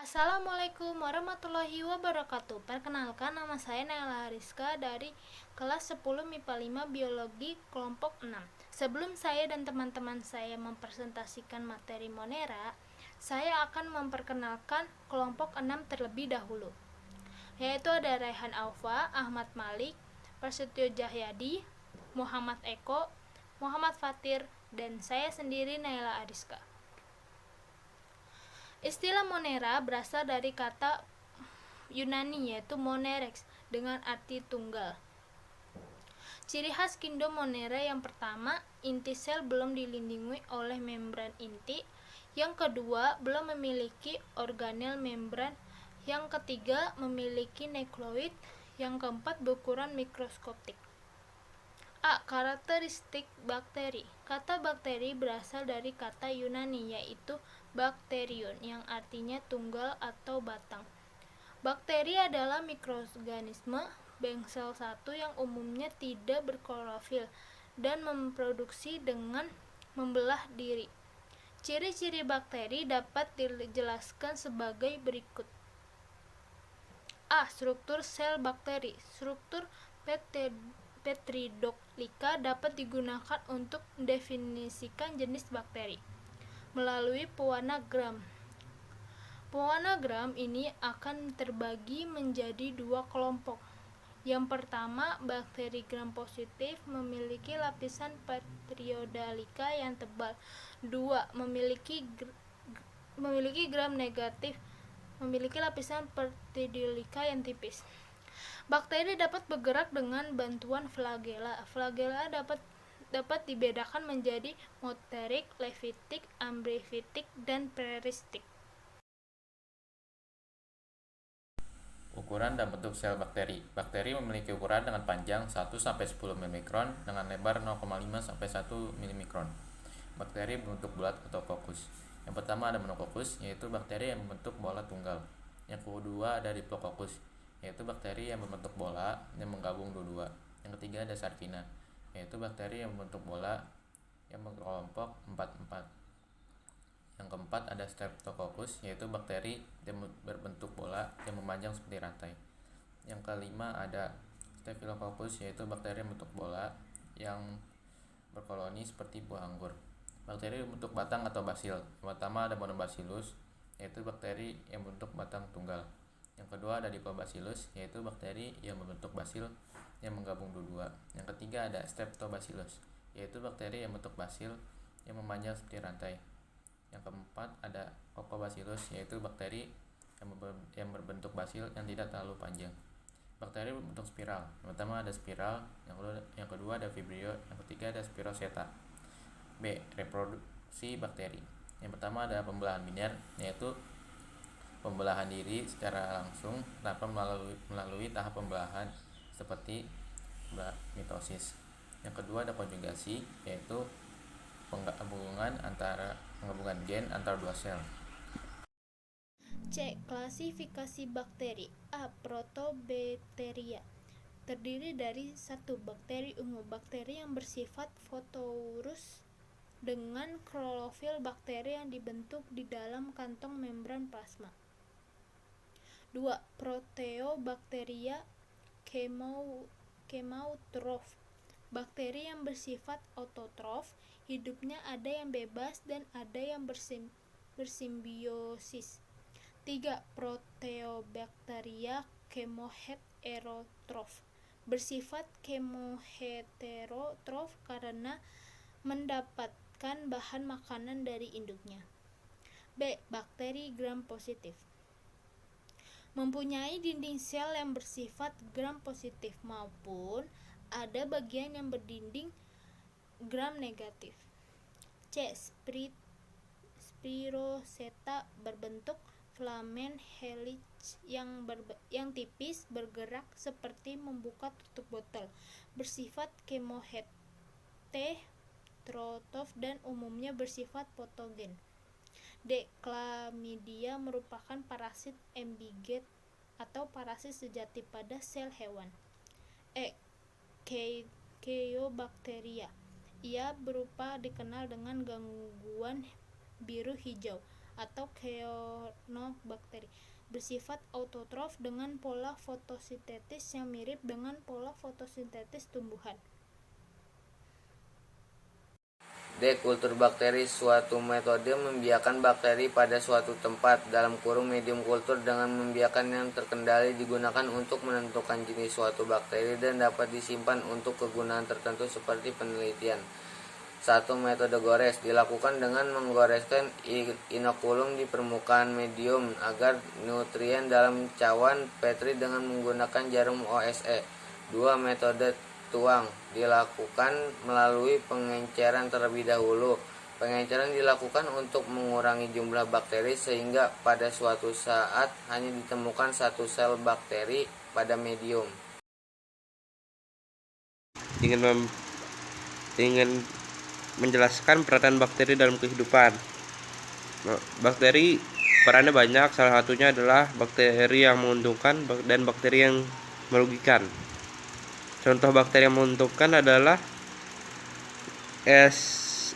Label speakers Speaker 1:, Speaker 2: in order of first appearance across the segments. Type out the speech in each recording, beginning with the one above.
Speaker 1: Assalamualaikum warahmatullahi wabarakatuh. Perkenalkan, nama saya Naila Rizka dari kelas 10 MIPA 5 Biologi kelompok 6. Sebelum saya dan teman-teman saya mempresentasikan materi Monera, saya akan memperkenalkan kelompok 6 terlebih dahulu, yaitu ada Raihan Aufa, Ahmad Malik, Prasetyo Jahyadi, Muhammad Eko, Muhammad Fatir, dan saya sendiri Naila Ariska. Istilah Monera berasal dari kata Yunani yaitu monerex dengan arti tunggal. Ciri khas Kindo Monera yang pertama, inti sel belum dilindungi oleh membran inti. Yang kedua, belum memiliki organel membran. Yang ketiga, memiliki nukleoid. Yang keempat, berukuran mikroskopik. A. Karakteristik bakteri. Kata bakteri berasal dari kata Yunani yaitu bakterion yang artinya tunggal atau batang. Bakteri adalah mikroorganisme bengsel satu yang umumnya tidak berklorofil dan memproduksi dengan membelah diri. Ciri-ciri bakteri dapat dijelaskan sebagai berikut. A. Struktur sel bakteri. Struktur Petridoclica dapat digunakan untuk mendefinisikan jenis bakteri melalui pewarna gram. Pewarna gram ini akan terbagi menjadi dua kelompok. Yang pertama, bakteri gram positif memiliki lapisan Petridoclica yang tebal. Dua, memiliki gram negatif memiliki lapisan Petridoclica yang tipis. Bakteri dapat bergerak dengan bantuan flagela. Flagela dapat dibedakan menjadi moterik, levitik, amfibitik, dan peristik.
Speaker 2: Ukuran dan bentuk sel bakteri. Bakteri memiliki ukuran dengan panjang 1-10 micron dengan lebar 0,5-1 micron. Bakteri berbentuk bulat atau fokus. Yang pertama ada monokokus, yaitu bakteri yang membentuk bola tunggal. Yang kedua ada diplococcus, yaitu bakteri yang membentuk bola yang menggabung dua-dua. Yang ketiga ada Sarcina, yaitu bakteri yang membentuk bola yang berkelompok 4-4. Yang keempat ada Streptococcus, yaitu bakteri yang berbentuk bola yang memanjang seperti rantai. Yang kelima ada Staphylococcus, yaitu bakteri yang berbentuk bola yang berkoloni seperti buah anggur. Bakteri berbentuk batang atau basil. Yang pertama ada Monobacillus, yaitu bakteri yang berbentuk batang tunggal. Yang kedua ada Diplobacillus, yaitu bakteri yang berbentuk basil yang menggabung dua-dua. Yang ketiga ada Streptobacillus, yaitu bakteri yang berbentuk basil yang memanjang seperti rantai. Yang keempat ada Coccobacillus, yaitu bakteri yang berbentuk basil yang tidak terlalu panjang. Bakteri berbentuk spiral. Yang pertama ada spiral, yang kedua ada vibrio, yang ketiga ada spiroseta. B. Reproduksi bakteri. Yang pertama ada pembelahan biner, yaitu pembelahan diri secara langsung tanpa melalui tahap pembelahan seperti mitosis. Yang kedua ada konjugasi, yaitu penggabungan gen antara dua sel.
Speaker 1: C. Klasifikasi bakteri. A. Protobacteria. Terdiri dari 1. Bakteri ungu. Bakteri yang bersifat fotorus dengan klorofil. Bakteri yang dibentuk di dalam kantong membran plasma. 2. Proteobacteria chemautrof. Bakteri yang bersifat autotrof, hidupnya ada yang bebas dan ada yang bersimbiosis. 3. Proteobacteria chemoheterotrof. Bersifat chemoheterotrof karena mendapatkan bahan makanan dari induknya. B. Bakteri gram positif. Mempunyai dinding sel yang bersifat gram positif maupun ada bagian yang berdinding gram negatif. C. Spiroseta berbentuk filamen helix yang tipis, bergerak seperti membuka tutup botol, bersifat chemoheterotrof dan umumnya bersifat patogen. D. Chlamydia merupakan parasit embiget atau parasit sejati pada sel hewan. E. Keobacteria. Ia berupa dikenal dengan gangguan biru hijau atau cyanobacteria, bersifat autotrof dengan pola fotosintesis yang mirip dengan pola fotosintesis tumbuhan.
Speaker 3: Dekultur bakteri suatu metode membiarkan bakteri pada suatu tempat (medium kultur) dengan membiarkan yang terkendali digunakan untuk menentukan jenis suatu bakteri dan dapat disimpan untuk kegunaan tertentu seperti penelitian. 1. Metode gores dilakukan dengan menggoreskan inokulum di permukaan medium agar nutrien dalam cawan Petri dengan menggunakan jarum OSE. 2. Metode tuang dilakukan melalui pengenceran terlebih dahulu. Pengenceran dilakukan untuk mengurangi jumlah bakteri sehingga pada suatu saat hanya ditemukan satu sel bakteri pada medium.
Speaker 4: Ingin menjelaskan peranan bakteri dalam kehidupan. Bakteri perannya banyak, salah satunya adalah bakteri yang menguntungkan dan bakteri yang merugikan. Contoh bakteri yang menguntungkan adalah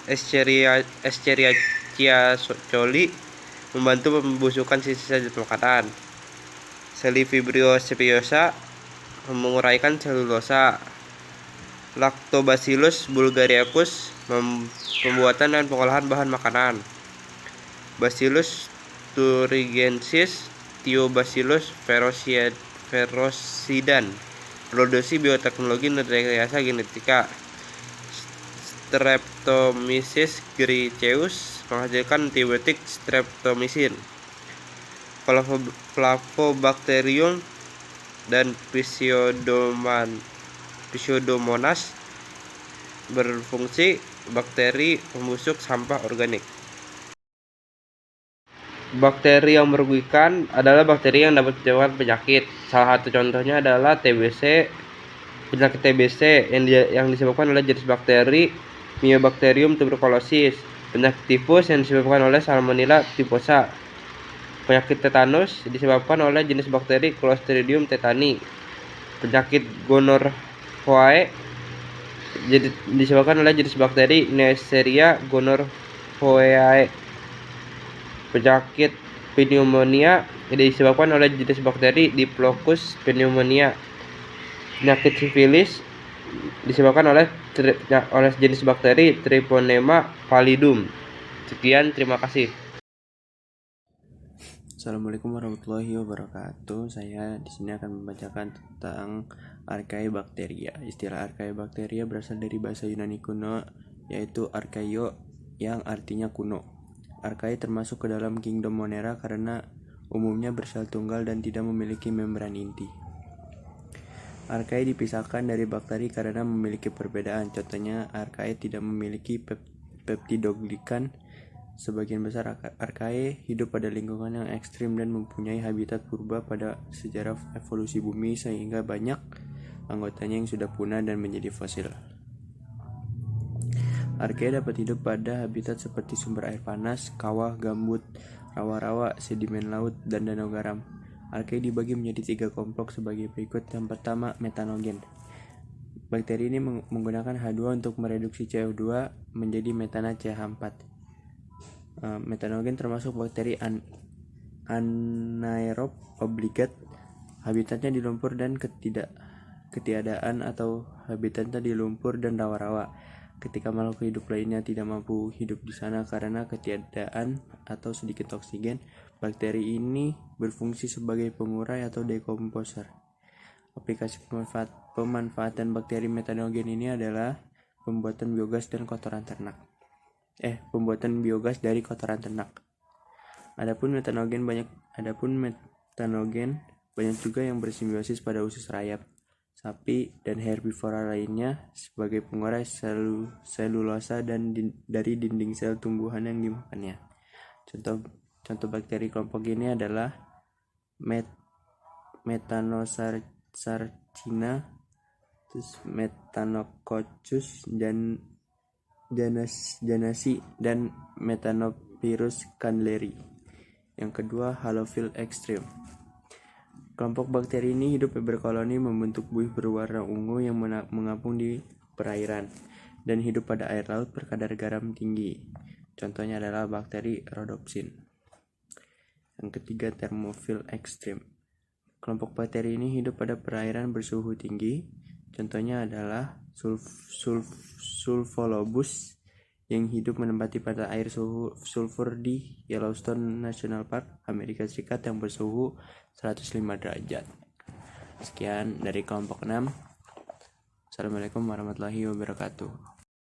Speaker 4: Escherichia coli, membantu pembusukan sisa zat makanan. Vibrio spinosa, menguraikan selulosa. Lactobacillus bulgaricus, pembuatan dan pengolahan bahan makanan. Bacillus thuringiensis, Thiobacillus ferocidan, produksi bioteknologi dan rekayasa genetika. Streptomyces griseus, menghasilkan antibiotik streptomycin. Flavobacterium dan Pseudomonas, berfungsi bakteri pembusuk sampah organik. Bakteri yang merugikan adalah bakteri yang dapat menyebabkan penyakit. Salah satu contohnya adalah TBC. Penyakit TBC yang disebabkan oleh jenis bakteri Mycobacterium tuberculosis. Penyakit tifus yang disebabkan oleh Salmonella typhosa. Penyakit tetanus disebabkan oleh jenis bakteri Clostridium tetani. Penyakit gonorrhoeae disebabkan oleh jenis bakteri Neisseria gonorrhoeae. Penyakit pneumonia disebabkan oleh jenis bakteri Diplococcus pneumonia. Penyakit sifilis disebabkan oleh jenis bakteri Treponema pallidum. Sekian, terima kasih.
Speaker 5: Assalamualaikum warahmatullahi wabarakatuh. Saya di sini akan membacakan tentang Archaebacteria. Istilah Archaebacteria berasal dari bahasa Yunani kuno, yaitu archaio, yang artinya kuno. Archaea termasuk ke dalam kingdom Monera karena umumnya bersel tunggal dan tidak memiliki membran inti. Archaea dipisahkan dari bakteri karena memiliki perbedaan. Contohnya, Archaea tidak memiliki peptidoglikan. Sebagian besar Archaea hidup pada lingkungan yang ekstrim dan mempunyai habitat purba pada sejarah evolusi bumi, sehingga banyak anggotanya yang sudah punah dan menjadi fosil. Archaea dapat hidup pada habitat seperti sumber air panas, kawah, gambut, rawa-rawa, sedimen laut, dan danau garam. Archaea dibagi menjadi 3 kelompok sebagai berikut. Yang pertama, metanogen. Bakteri ini menggunakan H2 untuk mereduksi CO2 menjadi metana CH4. Metanogen termasuk bakteri anaerob obligat. Habitatnya di lumpur dan ketiadaan atau habitatnya di lumpur dan rawa-rawa. Ketika makhluk hidup lainnya tidak mampu hidup di sana karena ketiadaan atau sedikit oksigen, bakteri ini berfungsi sebagai pengurai atau dekomposer. Aplikasi pemanfaatan bakteri metanogen ini adalah pembuatan biogas dari kotoran ternak. Adapun metanogen banyak juga yang bersimbiosis pada usus rayap, sapi, dan herbivora lainnya sebagai pengurai selulosa dari dinding sel tumbuhan yang dimakannya. Contoh bakteri kelompok ini adalah Metanosarcina, Metanococcus janasi, dan Methanopyrus candleri. Yang kedua, Halophil extreme. Kelompok bakteri ini hidup berkoloni membentuk buih berwarna ungu yang mengapung di perairan dan hidup pada air laut berkadar garam tinggi. Contohnya adalah bakteri Rhodopsin. Yang ketiga, termofil ekstrim. Kelompok bakteri ini hidup pada perairan bersuhu tinggi. Contohnya adalah Sulfolobus yang hidup menempati pada air sulfur di Yellowstone National Park, Amerika Serikat yang bersuhu 105 derajat. Sekian dari kelompok 6. Assalamualaikum warahmatullahi wabarakatuh.